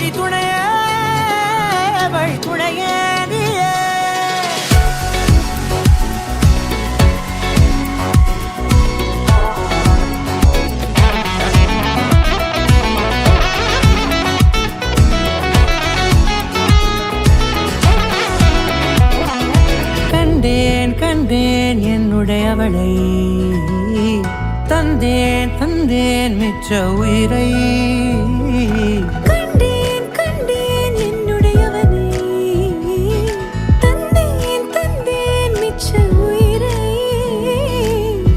வழித்துணையே வழித்துணையே நீயே. கண்டேன் கண்டேன் என்னுடையவளை, தந்தேன் தந்தேன் மிச்ச உயிரை. கண்டேன் கண்டேன் என்னுடையவனை, தந்தேன் தந்தேன் மிச்ச உயிரை.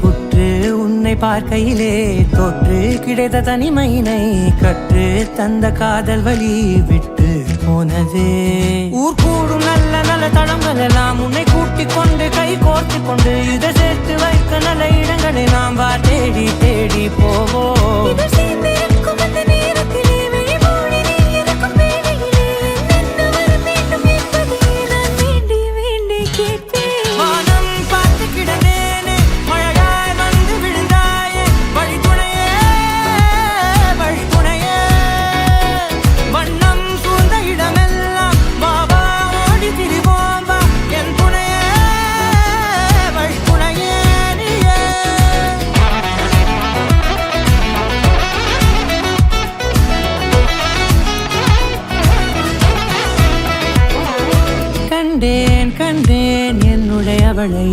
உற்று உன்னை பார்க்கையிலே தொற்று கிடைத்த தனிமையினை கற்று தந்த காதல் வழி விட்டு போனதே. ஊர் கூடும் நல்ல நல்ல தளங்கள் எல்லாம் உன்னை கூட்டிக் கொண்டு கை கோர்த்து கொண்டு இதை சேர்த்து வைக்க நல்ல இடங்களை நாம் வா தேடி தேடி போவோம். இதழ் சேர்ந்திருக்கும் அந்த நேரத்திலே விழிமூடி நீ இருக்கும் வேளையிலே என்ன வர வேண்டும் என்பதை நான் வேண்டி வேண்டி கேட்பேன். வானம் பார்த்து கிடந்தேனே, மழையாய் வந்து விழுந்தாயே, வழித்துணையே வழித்துணையே. வண்ணம் சூழ்ந்த இடமெல்லாம் பாபா ஓடி திரிவோம் வா, என் துணையே வழித்துணையே நீயே. கண்டேன் கண்டேன் என்னுடையவளை,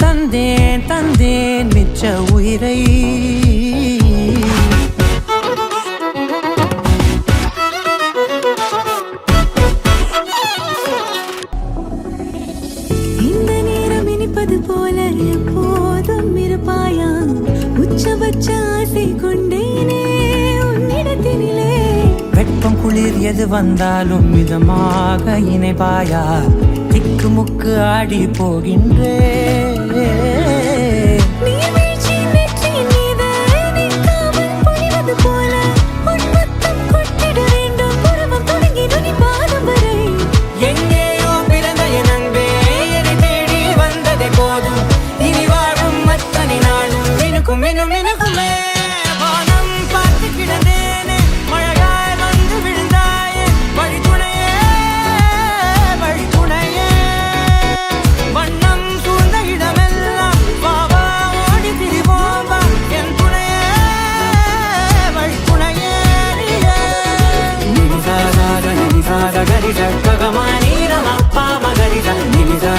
தந்தேன் தந்தேன் மிச்ச உயிரை. இந்த நேரம் இனிப்பது போல எப்போதும் இருப்பாயா, உச்சபட்ச ஆசை கொண்டேனே உன்னிடத்தினிலே. வெப்பம் குளிர் எது வந்தாலும் மிதமாக இணைப்பாயா, திக்கு முக்கு ஆடி போகின்றே. நீர்வீழ்ச்சி நெற்றியின் மீது நிற்காமல் பொழிவது போல உன் முத்தம் கொட்டிட வேண்டும், உருவம் தொடங்கி நுனி பாதம் வரை. எங்கேயோ பிறந்த என் அன்பே, என்னை தேடி வந்ததே போதும், இனி வாழும் அத்தனை நாளும் மினுக்கும் மினும் மினுக்குமே. வானம் பார்த்து கிடந்தேனே, மழையாய் வந்து விழுந்தாயே, வழித்துணையே வழித்துணையே. வண்ணம் சூழ்ந்த இடமெல்லாம் பாபா ஓடி திரிவோம் வா, என் துணையே வழித்துணையே நீயே. நினிசாக நினிசாக கரிச ககமா நீரமப்பா மகரிச நினிசா